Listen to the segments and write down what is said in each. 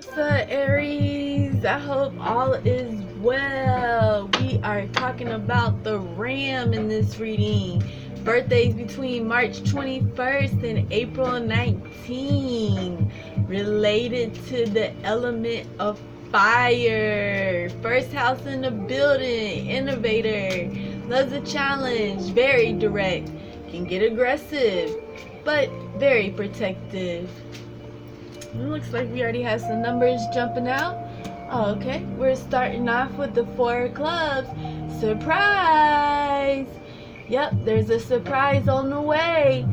What's up, Aries? I hope all is well. We are talking about the Ram in this reading. Birthdays between March 21st and April 19th. Related to the element of fire. First house in the building. Innovator. Loves a challenge. Very direct. Can get aggressive, but very protective. Looks like we already have some numbers jumping out. Okay, we're starting off with the Four of Clubs. Surprise! Yep, there's a surprise on the way.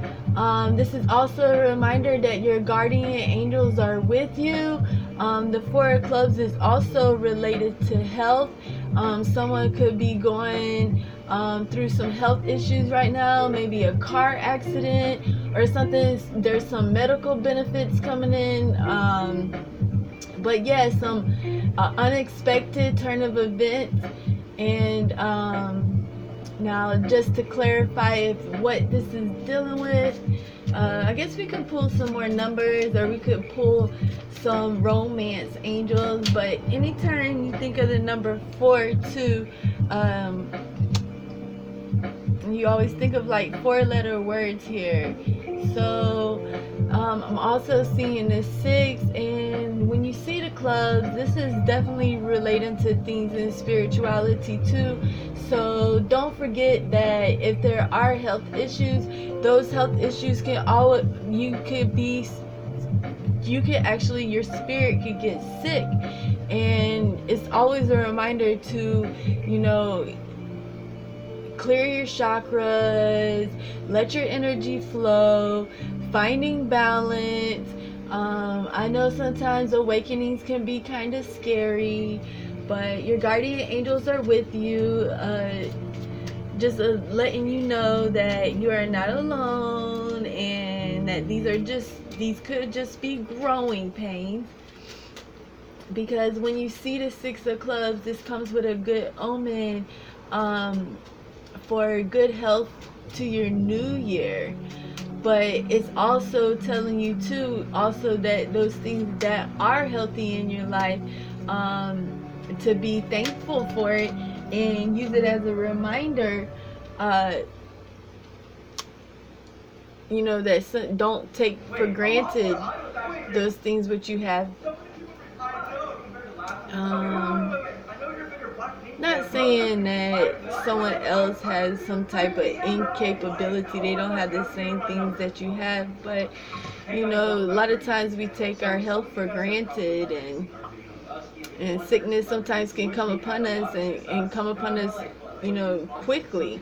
This is also a reminder that your guardian angels are with you. The Four of Clubs is also related to health. Someone could be going through some health issues right now, maybe a car accident or something. There's some medical benefits coming in. But yeah, some unexpected turn of events. And now, just to clarify what this is dealing with, I guess we could pull some more numbers, or we could pull some romance angels. But anytime you think of the number 4 too, you always think of like 4-letter words here. So I'm also seeing the 6, and when you see the clubs, this is definitely relating to things in spirituality too. So don't forget that if there are health issues, those health issues can always, you could actually, your spirit could get sick. And it's always a reminder to, clear your chakras, let your energy flow, finding balance. I know sometimes awakenings can be kind of scary, but your guardian angels are with you. Just letting you know that you are not alone, and that these could just be growing pains. Because when you see the 6 of clubs, this comes with a good omen. For good health to your new year. But it's also telling you too, also, that those things that are healthy in your life, to be thankful for it and use it as a reminder, that don't take for granted those things which you have. Not saying that someone else has some type of incapability, they don't have the same things that you have, but a lot of times we take our health for granted, and sickness sometimes can come upon us, and come upon us quickly.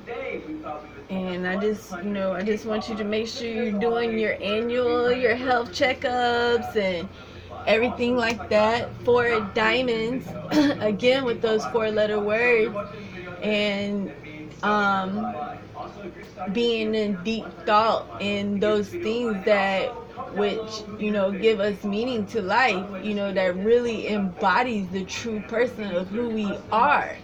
And I just want you to make sure you're doing your health checkups and everything like that. 4 diamonds, again with those 4-letter words, and being in deep thought in those things that which give us meaning to life, that really embodies the true person of who we are.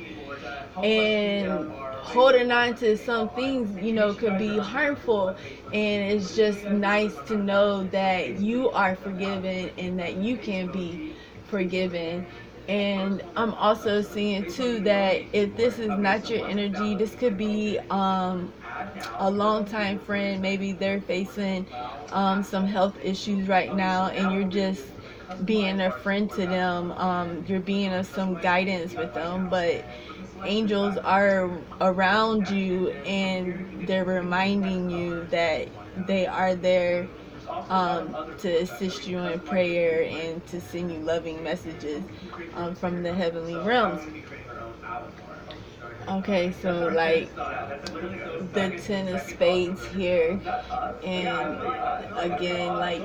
And holding on to some things could be harmful, and it's just nice to know that you are forgiven and that you can be forgiven. And I'm also seeing too that if this is not your energy, this could be a longtime friend. Maybe they're facing some health issues right now, and you're just being a friend to them. You're being of some guidance with them, but angels are around you, and they're reminding you that they are there to assist you in prayer and to send you loving messages from the heavenly realms. Okay, so like the 10 of spades here, and again, like,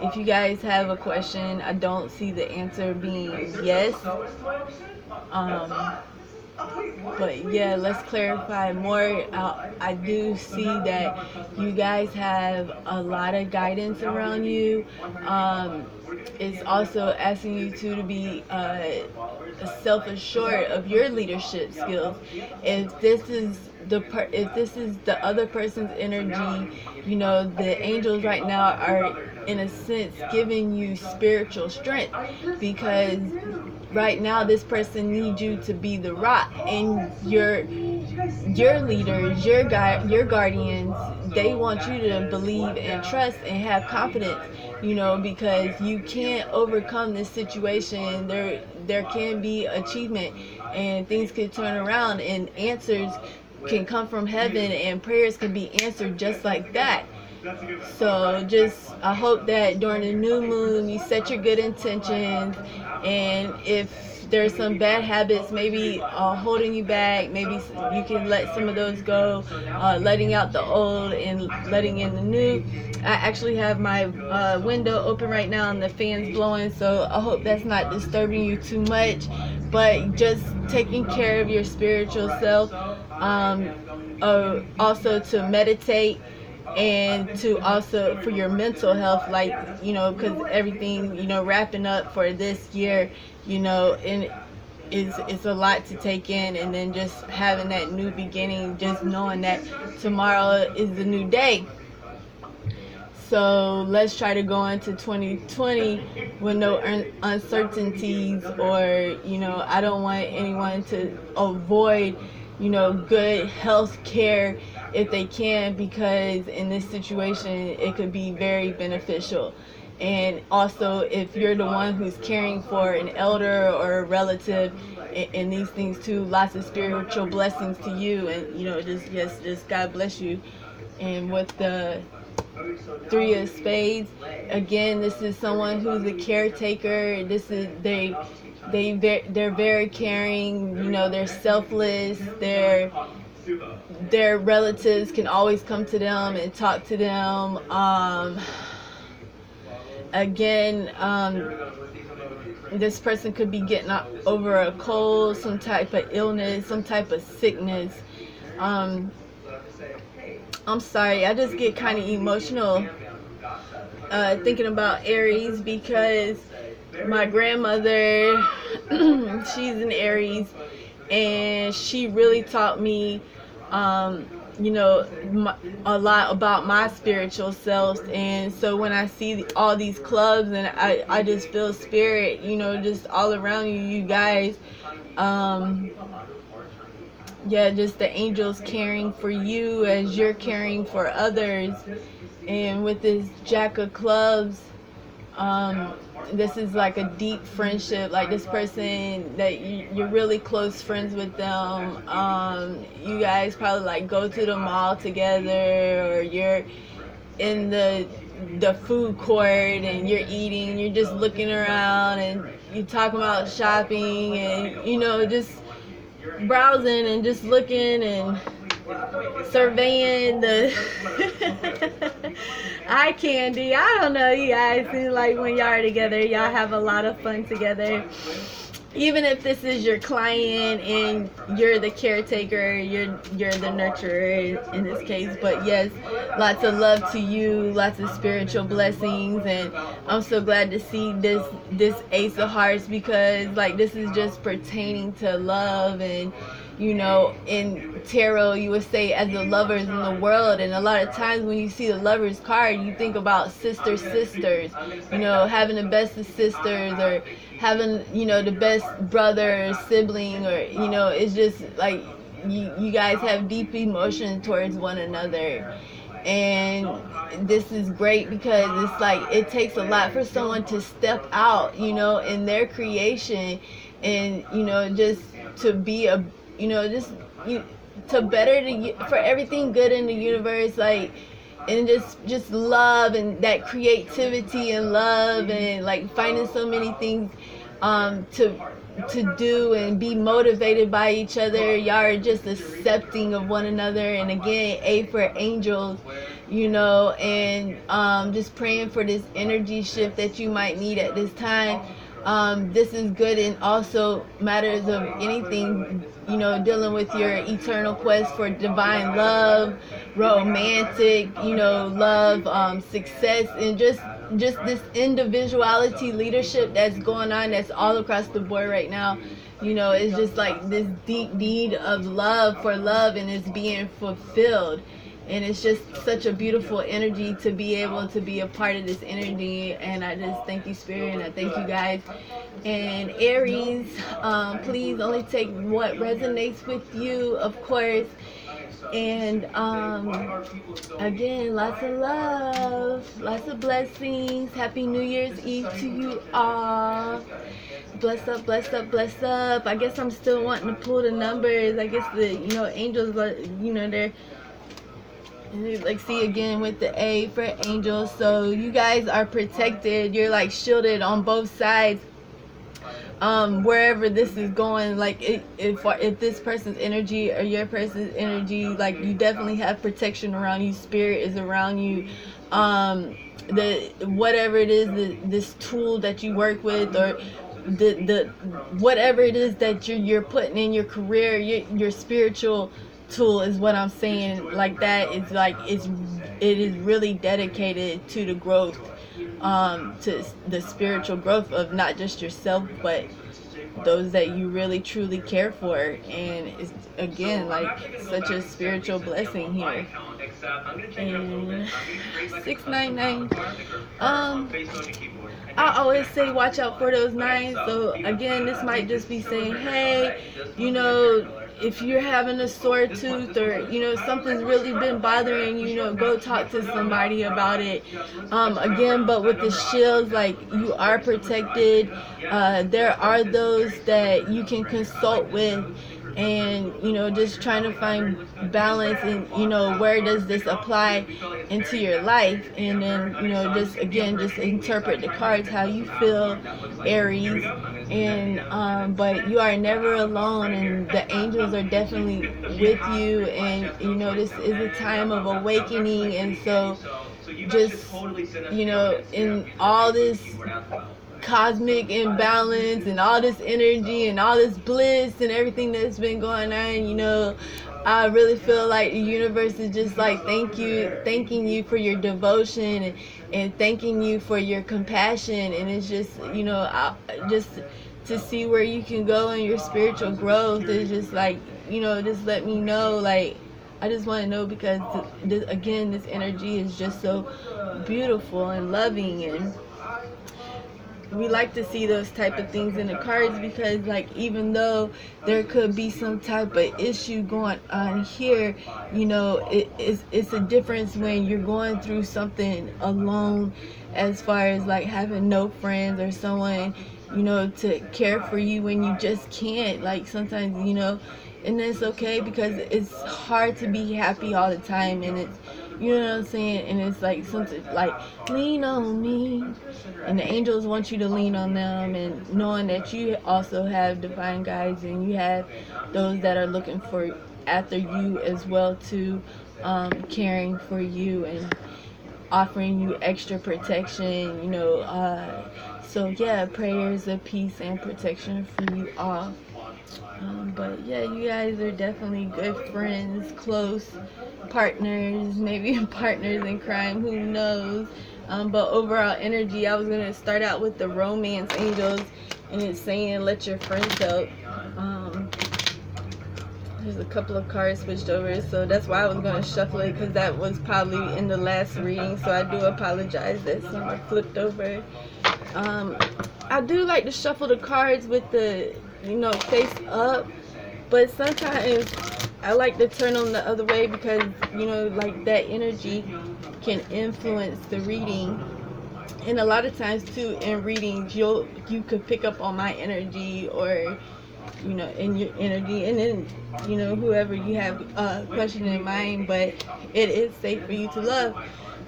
if you guys have a question, I don't see the answer being yes. But yeah, let's clarify more. I do see that you guys have a lot of guidance around you. It's also asking you to be self-assured of your leadership skills. If this is the other person's energy, the angels right now in a sense, giving you spiritual strength, because right now this person needs you to be the rock, and your leaders, your guardians, they want you to believe and trust and have confidence, because you can't overcome this situation. There can be achievement, and things can turn around, and answers can come from heaven, and prayers can be answered just like that. So just, I hope that during the new moon you set your good intentions, and if there's some bad habits maybe holding you back, maybe you can let some of those go, letting out the old and letting in the new. I actually have my window open right now and the fan's blowing, so I hope that's not disturbing you too much. But just taking care of your spiritual self, also to meditate, and to also for your mental health, like, because everything, wrapping up for this year, and it's a lot to take in, and then just having that new beginning, just knowing that tomorrow is the new day. So let's try to go into 2020 with no uncertainties, or, I don't want anyone to avoid, good health care if they can, because in this situation it could be very beneficial. And also, if you're the one who's caring for an elder or a relative, and these things too, lots of spiritual blessings to you, and, just God bless you. And with the Three of Spades, again, this is someone who's a caretaker. This is they're very caring. They're selfless. Their relatives can always come to them and talk to them. Again, this person could be getting over a cold, some type of illness, some type of sickness. I'm sorry, I just get kind of emotional thinking about Aries, because my grandmother, she's an Aries, and she really taught me, a lot about my spiritual self. And so when I see all these clubs, and I just feel spirit, just all around you guys. Just the angels caring for you as you're caring for others. And with this Jack of Clubs, this is like a deep friendship. Like, this person that you're really close friends with them. You guys probably like go to the mall together, or you're in the food court and you're eating, you're just looking around and you talk about shopping, and just browsing and just looking and surveying the eye candy. I don't know, you guys, seem like when y'all are together, y'all have a lot of fun together. Even if this is your client and you're the caretaker, you're the nurturer in this case. But yes, lots of love to you, lots of spiritual blessings. And I'm so glad to see this Ace of Hearts, because like, this is just pertaining to love. And in tarot you would say as the lovers in the world, and a lot of times when you see the Lovers card, you think about sisters, having the best of sisters, or having, the best brother or sibling, or, it's just like you guys have deep emotion towards one another. And this is great, because it's like it takes a lot for someone to step out, in their creation, and, just to be a, to better for everything good in the universe, like, and just love, and that creativity and love, and like finding so many things to do, and be motivated by each other. Y'all are just accepting of one another. And again, A for angels, and just praying for this energy shift that you might need at this time. This is good in also matters of anything, dealing with your eternal quest for divine love, romantic, love, success, and just this individuality leadership that's going on, that's all across the board right now. It's just like this deep need of love for love, and it's being fulfilled. and it's just such a beautiful energy to be able to be a part of this energy. And I just thank you, Spirit, and I thank you guys. And Aries, please only take what resonates with you, of course. And again, lots of love, lots of blessings. Happy New Year's Eve to you all. Bless up, bless up, bless up. I guess I'm still wanting to pull the numbers. I guess the angels, they're like, see again with the A for angels. So you guys are protected. You're like shielded on both sides. Wherever this is going, like if this person's energy or your person's energy, like you definitely have protection around you. Spirit is around you. The whatever it is, this tool that you work with, or the whatever it is that you're putting in your career, your spiritual tool is what I'm saying. Like that, it's like it is really dedicated to the growth, to the spiritual growth of not just yourself, but those that you really truly care for. And it's again like such a spiritual blessing here. And 699, I always say watch out for those nines. So again, this might just be saying, hey, if you're having a sore tooth, or something's really been bothering you, go talk to somebody about it. Again, but with the shields, like, you are protected. There are those that you can consult with, and just trying to find balance, and where does this apply into your life. And then just again, just interpret the cards how you feel, Aries. And but you are never alone, and the angels are definitely with you. And this is a time of awakening. And so just in all this cosmic imbalance and all this energy and all this bliss and everything that's been going on, I really feel like the universe is just like thanking you for your devotion, and thanking you for your compassion. And it's just just to see where you can go in your spiritual growth is just like, just let me know. Like, I just want to know, because this energy is just so beautiful and loving. And we like to see those type of things in the cards, because like, even though there could be some type of issue going on here, it's a difference when you're going through something alone, as far as like having no friends or someone to care for you when you just can't. Like, sometimes and it's okay, because it's hard to be happy all the time. And it's, what I'm saying, and it's like something like, lean on me, and the angels want you to lean on them, and knowing that you also have divine guides, and you have those that are looking for after you as well too, caring for you and offering you extra protection. So yeah, prayers of peace and protection for you all. But yeah, you guys are definitely good friends, close partners, maybe partners in crime, who knows. But overall energy, I was going to start out with the romance angels, and it's saying let your friends help. There's a couple of cards switched over, so that's why I was going to shuffle it, because that was probably in the last reading. So I do apologize that some flipped over. I do like to shuffle the cards with the face up, but sometimes I like to turn them the other way, because like that energy can influence the reading. And a lot of times too, in readings, you could pick up on my energy, or in your energy, and then whoever you have a question in mind. But it is safe for you to love,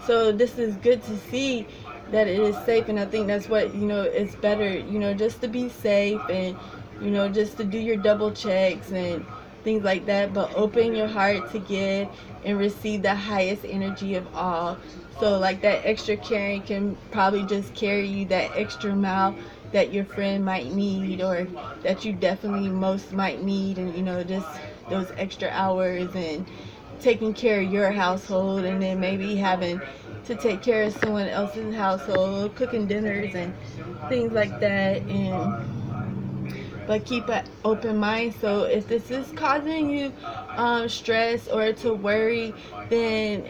so this is good to see that it is safe. And I think that's what it's better, just to be safe, and just to do your double checks and things like that, but open your heart to give and receive the highest energy of all. So like, that extra caring can probably just carry you that extra mile that your friend might need, or that you definitely most might need. And just those extra hours, and taking care of your household, and then maybe having to take care of someone else's household, cooking dinners and things like that. And but keep an open mind. So if this is causing you stress or to worry, then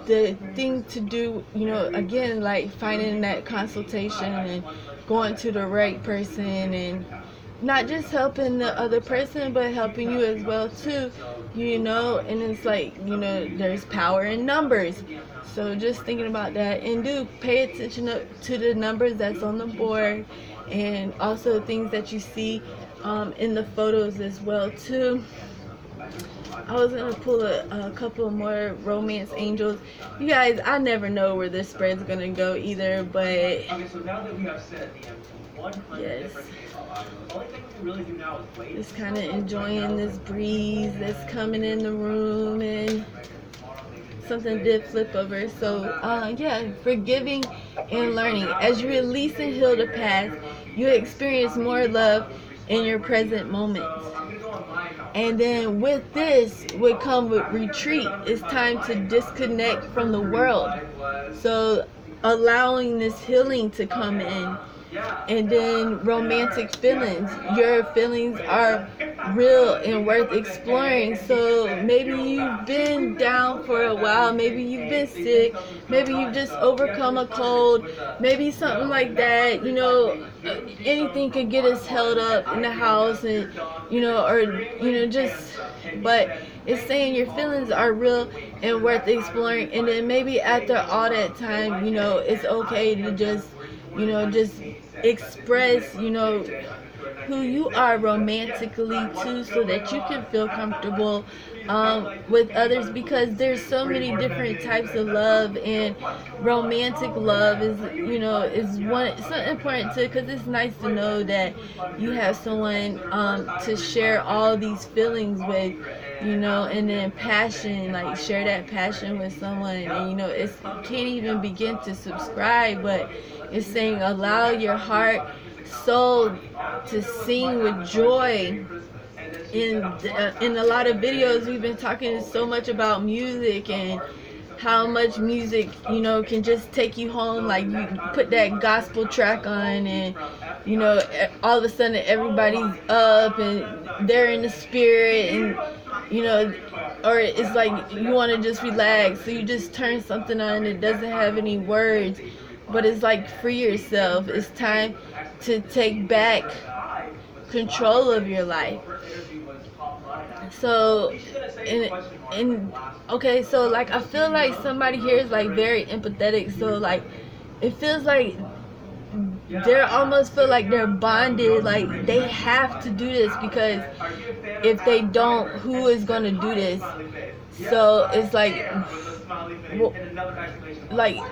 the thing to do, again, like finding that consultation and going to the right person, and not just helping the other person but helping you as well too, and it's like, there's power in numbers. So just thinking about that, and do pay attention to the numbers that's on the board, and also things that you see in the photos as well too. I was gonna pull a couple more romance angels. You guys, I never know where this spread's gonna go either, but yes, just kind of enjoying this breeze that's coming in the room, and something did flip over. So yeah, forgiving and learning. As you release and heal the past, you experience more love in your present moments. And then with this would come with retreat. It's time to disconnect from the world. So allowing this healing to come in. And then romantic feelings. Your feelings are real and worth exploring. So maybe you've been down for a while. Maybe you've been sick. Maybe you've just overcome a cold. Maybe something like that. Anything could get us held up in the house, and but it's saying your feelings are real and worth exploring. And then maybe after all that time, it's okay to just express, who you are romantically too, so that you can feel comfortable with others, because there's so many different types of love, and romantic love is one. It's so important too, because it's nice to know that you have someone to share all these feelings with, and then passion, like share that passion with someone. And it's, you can't even begin to subscribe, but it's saying allow your heart, soul to sing with joy. In a lot of videos, we've been talking so much about music, and how much music can just take you home. Like, you put that gospel track on, and all of a sudden everybody's up and they're in the spirit, and or it's like you want to just relax, so you just turn something on that doesn't have any words, but it's like, free yourself. It's time to take back control of your life. So, okay, so like, I feel like somebody here is like very empathetic. So like, it feels like they almost feel like they're bonded, like they have to do this, because if they don't, who is gonna do this? So it's like,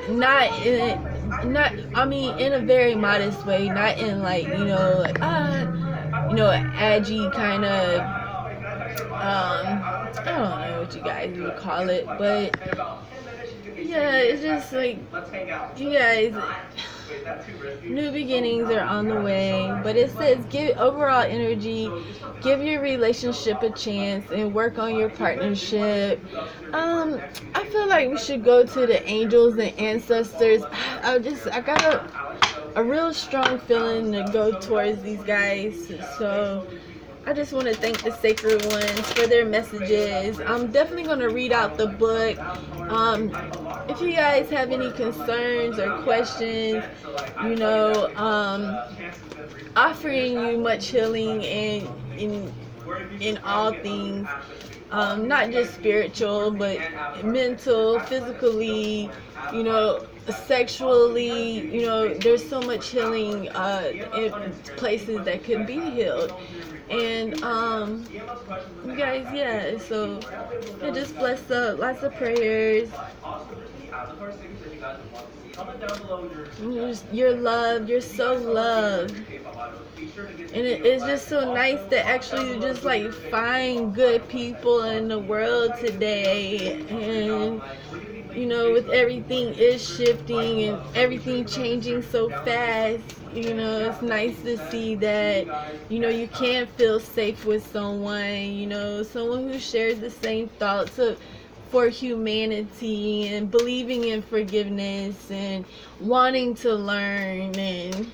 not I mean, in a very modest way, not in like, like, edgy kind of, I don't know what you guys would call it, but yeah, it's just like, you guys, new beginnings are on the way. But it says, give overall energy, give your relationship a chance, and work on your partnership. I feel like we should go to the angels and ancestors. I got a real strong feeling to go towards these guys. So I just want to thank the sacred ones for their messages. I'm definitely going to read out the book. If you guys have any concerns or questions, offering you much healing in all things, not just spiritual, but mental, physically, sexually. There's so much healing in places that could be healed. And you guys, yeah, so just bless up, lots of prayers. You're loved, you're so loved. And it's just so nice to actually just like find good people in the world today. And with everything is shifting and everything changing so fast, it's nice to see that, you can feel safe with someone, someone who shares the same thoughts for humanity, and believing in forgiveness, and wanting to learn, and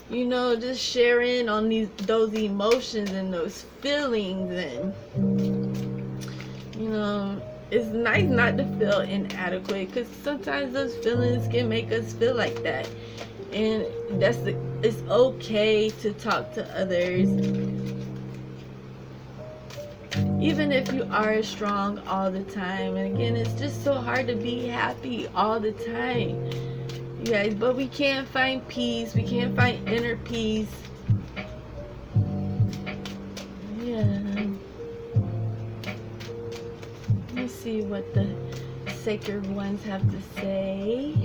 you know, just sharing on those emotions and those feelings. And you know, it's nice not to feel inadequate, because sometimes those feelings can make us feel like that. And it's okay to talk to others, even if you are strong all the time. And again, it's just so hard to be happy all the time, you guys. But we can't find peace. We can't find inner peace. Yeah. Let's see what the sacred ones have to say.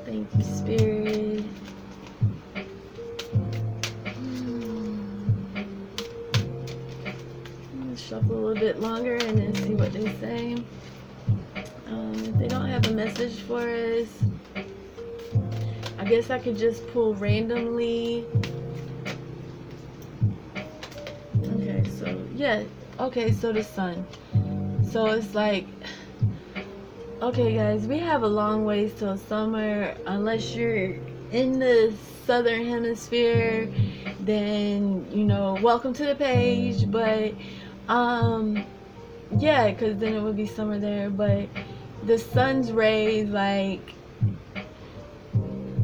Thank you, Spirit. Shuffle a little bit longer and then see what they say. If they don't have a message for us, I guess I could just pull randomly. Okay, so yeah. Okay, so the sun. So it's like, okay guys, we have a long ways till summer. Unless you're in the southern hemisphere, then, you know, welcome to the page. But yeah, because then it would be summer there. But the sun's rays, like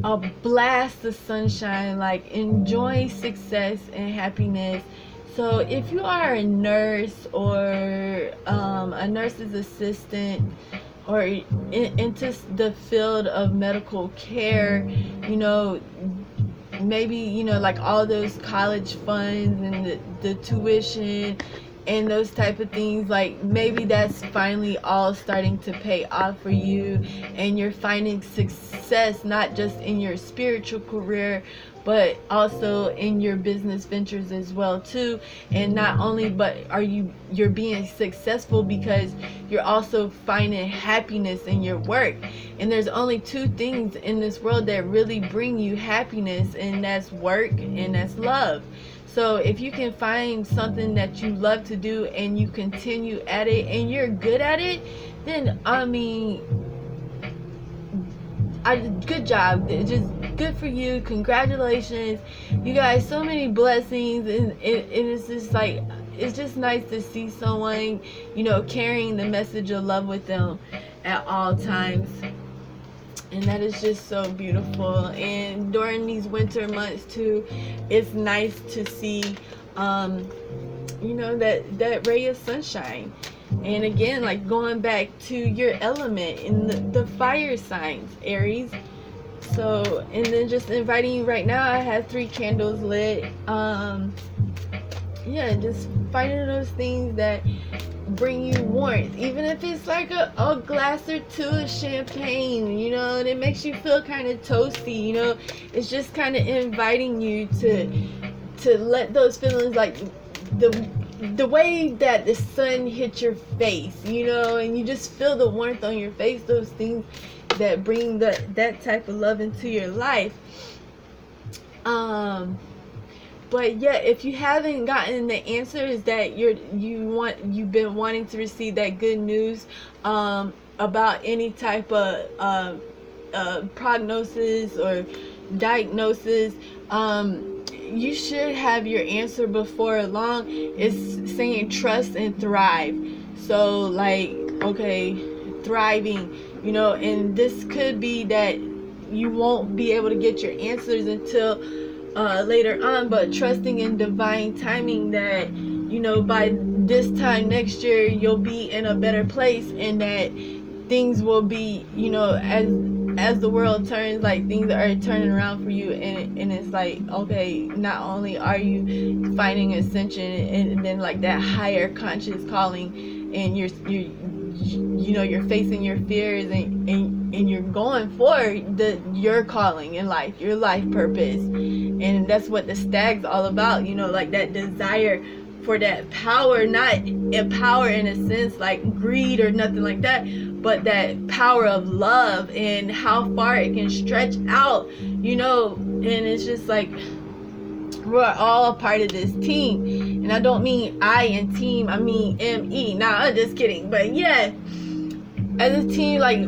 a blast of sunshine, like enjoy success and happiness. So if you are a nurse or a nurse's assistant, or into the field of medical care, you know, maybe, you know, like all those college funds and the tuition and those type of things, like maybe that's finally all starting to pay off for you, and you're finding success not just in your spiritual career, but also in your business ventures as well too. And not only but you're being successful because you're also finding happiness in your work. And there's only two things in this world that really bring you happiness, and that's work and that's love. So if you can find something that you love to do and you continue at it and you're good at it, then I mean, good job. Just good for you. Congratulations, you guys. So many blessings, and it's just like, it's just nice to see someone, you know, carrying the message of love with them at all times. And that is just so beautiful. And during these winter months too, it's nice to see, you know, that ray of sunshine. And again, like going back to your element in the fire signs, Aries. So, and then just inviting you right now, I have 3 candles lit. Yeah, just finding those things that bring you warmth, even if it's like a glass or 2 of champagne, you know, and it makes you feel kind of toasty, you know. It's just kind of inviting you to let those feelings, like the way that the sun hits your face, you know, and you just feel the warmth on your face, those things that bring that type of love into your life. But yeah, if you haven't gotten the answers that you've been wanting to receive, that good news about any type of prognosis or diagnosis, you should have your answer before long. It's saying trust and thrive. So like, okay, thriving, you know, and this could be that you won't be able to get your answers until later on, but trusting in divine timing that, you know, by this time next year you'll be in a better place, and that things will be, you know, as the world turns, like things are turning around for you. And it's like, okay, not only are you finding ascension and then like that higher conscious calling, and you're you know, you're facing your fears, and you're going for your calling in life, your life purpose. And that's what the stag's all about, you know, like that desire for that power, not a power in a sense like greed or nothing like that, but that power of love and how far it can stretch out, you know. And it's just like, we're all a part of this team. And I don't mean I in team, I mean ME. Nah, I'm just kidding. But yeah, as a team, like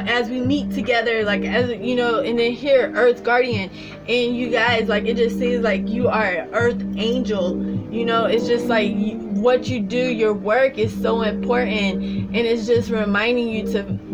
as we meet together, like as you know, and then here Earth Guardian, and you guys, like it just seems like you are an Earth Angel. You know, it's just like what you do, your work is so important, and it's just reminding you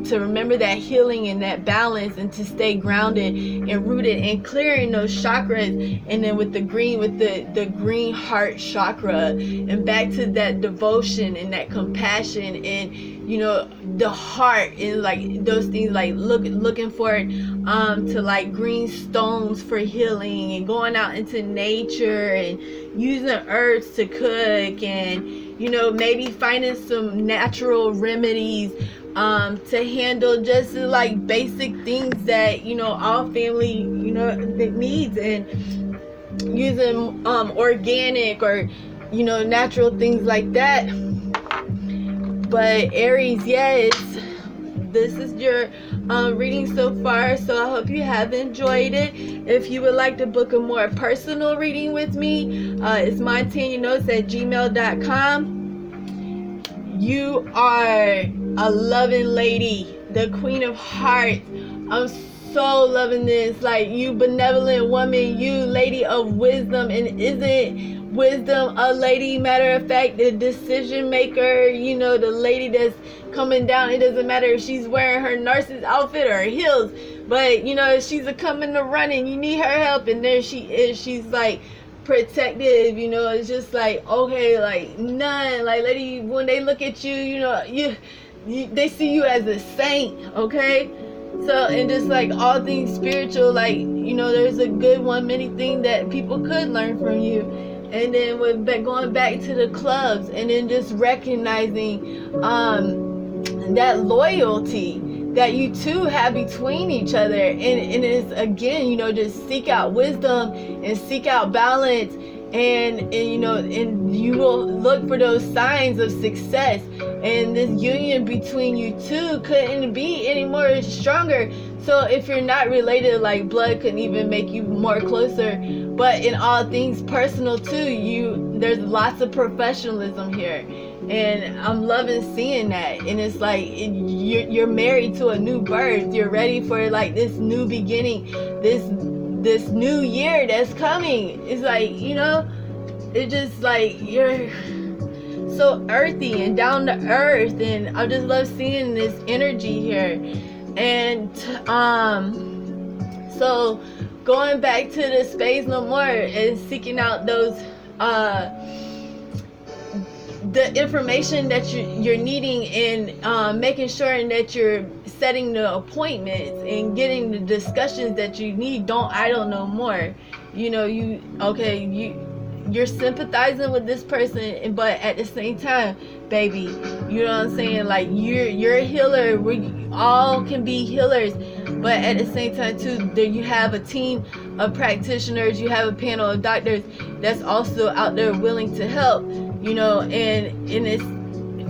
to remember that healing and that balance, and to stay grounded and rooted, and clearing those chakras. And then with the green, with the green heart chakra, and back to that devotion and that compassion, and you know, the heart, and like those things, like looking forward to like green stones for healing, and going out into nature and using herbs to cook, and you know, maybe finding some natural remedies to handle just like basic things that, you know, all family, you know, that needs, and using organic or, you know, natural things like that. But Aries, yes, this is your reading so far, so I hope you have enjoyed it. If you would like to book a more personal reading with me, it's MontanyaNotes@gmail.com. You are a loving lady, the Queen of Hearts. I'm so loving this. Like, you benevolent woman, you lady of wisdom. And isn't wisdom a lady? Matter of fact, the decision maker, you know, the lady that's coming down. It doesn't matter if she's wearing her nurse's outfit or her heels, but you know, if she's a coming to running, you need her help, and there she is. She's like protective, you know. It's just like, okay, like none, like lady, when they look at you, you know, you they see you as a saint, okay? So, and just like all things spiritual, like, you know, there's a good one, many things that people could learn from you. And then with going back to the clubs, and then just recognizing that loyalty that you two have between each other, and it's, again, you know, just seek out wisdom and seek out balance, and you know, and you will look for those signs of success. And this union between you two couldn't be any more stronger. So if you're not related, like blood couldn't even make you more closer, but in all things personal too, there's lots of professionalism here, and I'm loving seeing that. And it's like you're married to a new birth. You're ready for like this new beginning, this new year that's coming. It's like, you know, it's just like you're so earthy and down to earth, and I just love seeing this energy here. And so going back to the Spades No More and seeking out those the information that you're needing, and making sure that you're setting the appointments and getting the discussions that you need. Don't idle no more. You know, you're sympathizing with this person, but at the same time, baby, you know what I'm saying, like you're a healer. We all can be healers, but at the same time too, there you have a team of practitioners, you have a panel of doctors that's also out there willing to help, you know. And it's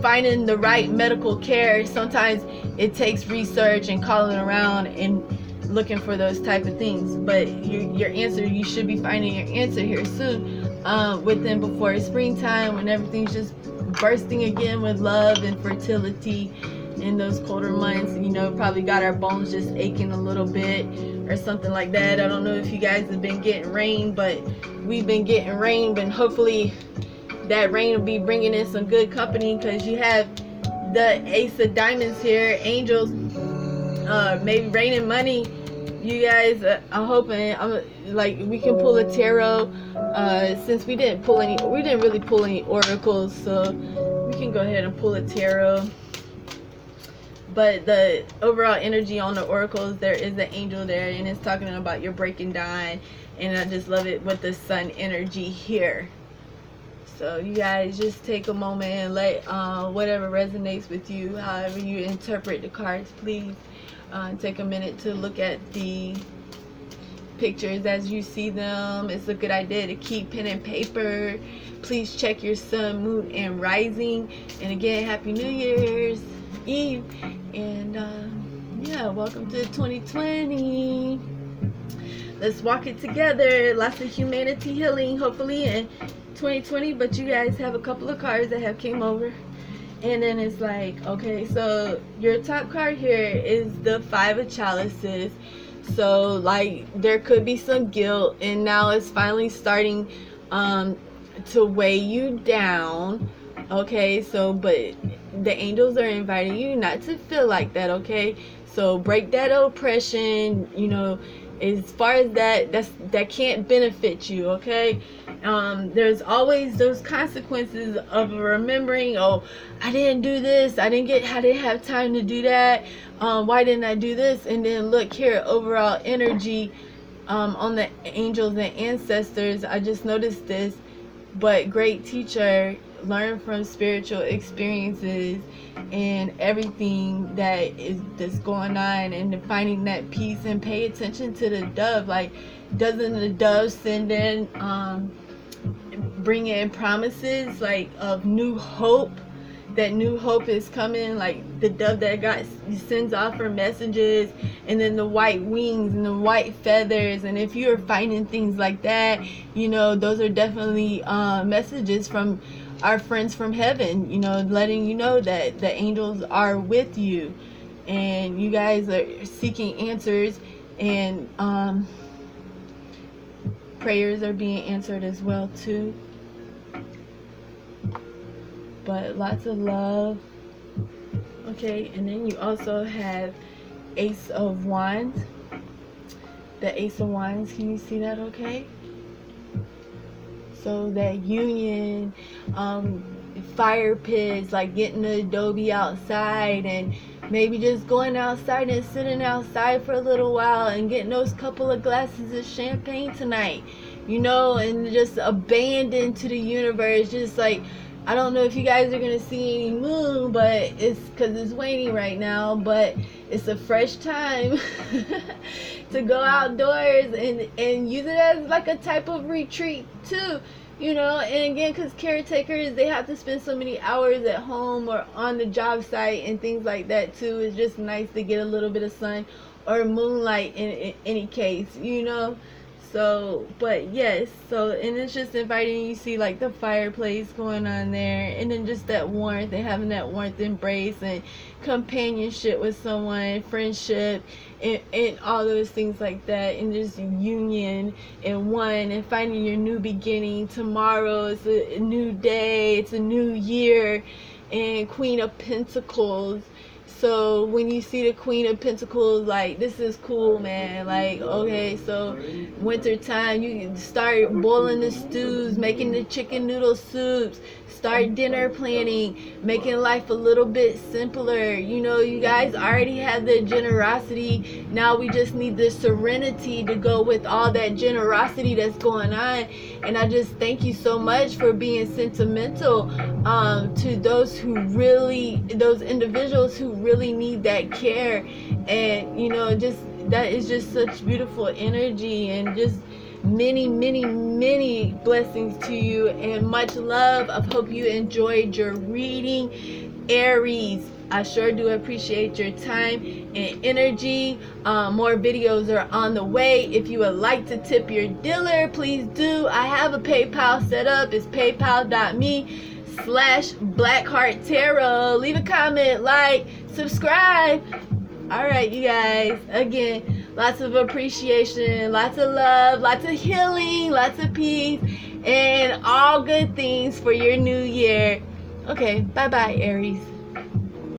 finding the right medical care. Sometimes it takes research and calling around and looking for those type of things, but your answer, you should be finding your answer here soon, within before springtime, when everything's just bursting again with love and fertility. In those colder months, you know, probably got our bones just aching a little bit or something like that. I don't know if you guys have been getting rain, but we've been getting rain, and hopefully that rain will be bringing in some good company, because you have the Ace of Diamonds here, angels, maybe rain and money. You guys, I'm hoping like we can pull a tarot, since we didn't really pull any oracles, so we can go ahead and pull a tarot. But the overall energy on the oracles, there is an angel there, and it's talking about your breaking down, and I just love it with the sun energy here. So you guys just take a moment and let whatever resonates with you, however you interpret the cards, please take a minute to look at the pictures as you see them. It's a good idea to keep pen and paper. Please check your sun, moon, and rising. And again, Happy New Year's Eve. And yeah, welcome to 2020. Let's walk it together. Lots of humanity healing, hopefully, in 2020. But you guys have a couple of cards that have came over. And then it's like, okay, so your top card here is the 5 of chalices. So like there could be some guilt, and now it's finally starting to weigh you down. Okay, so but the angels are inviting you not to feel like that, okay? So break that oppression, you know, as far as that can't benefit you, okay? There's always those consequences of remembering, oh, I didn't do this, I didn't have time to do that, why didn't I do this? And then look here, overall energy on the angels and ancestors. I just noticed this, but great teacher, learn from spiritual experiences and everything that's going on, and finding that peace, and pay attention to the dove. Like, doesn't the dove send in bring in promises like of new hope, that new hope is coming, like the dove that God sends off her messages, and then the white wings and the white feathers. And if you're finding things like that, you know, those are definitely messages from our friends from heaven, you know, letting you know that the angels are with you, and you guys are seeking answers, and prayers are being answered as well too. But lots of love. Okay, and then you also have Ace of Wands. The Ace of Wands, can you see that? Okay, so that union, fire pits, like getting the adobe outside, and maybe just going outside and sitting outside for a little while, and getting those couple of glasses of champagne tonight, you know, and just abandon to the universe. Just like, I don't know if you guys are gonna see any moon, but it's because it's waning right now, but it's a fresh time to go outdoors and use it as like a type of retreat too, you know. And again, because caretakers, they have to spend so many hours at home or on the job site and things like that too. It's just nice to get a little bit of sun or moonlight in any case, you know. So, but yes, so, and it's just inviting, you see like the fireplace going on there, and then just that warmth, and having that warmth embrace and companionship with someone, friendship, and all those things like that, and just union and one, and finding your new beginning. Tomorrow is a new day, it's a new year. And Queen of Pentacles. So when you see the Queen of Pentacles, like, this is cool, man. Like, okay, so winter time, you can start boiling the stews, making the chicken noodle soups, start dinner planning, making life a little bit simpler. You know, you guys already have the generosity. Now we just need the serenity to go with all that generosity that's going on. And I just thank you so much for being sentimental to those individuals who really need that care. And, you know, just, that is just such beautiful energy, and just many, many, many blessings to you, and much love. I hope you enjoyed your reading, Aries. I sure do appreciate your time and energy. More videos are on the way. If you would like to tip your dealer, please do. I have a PayPal set up. It's paypal.me/blackhearttarot. Leave a comment, like, subscribe. All right, you guys. Again, lots of appreciation, lots of love, lots of healing, lots of peace, and all good things for your new year. Okay, bye-bye, Aries.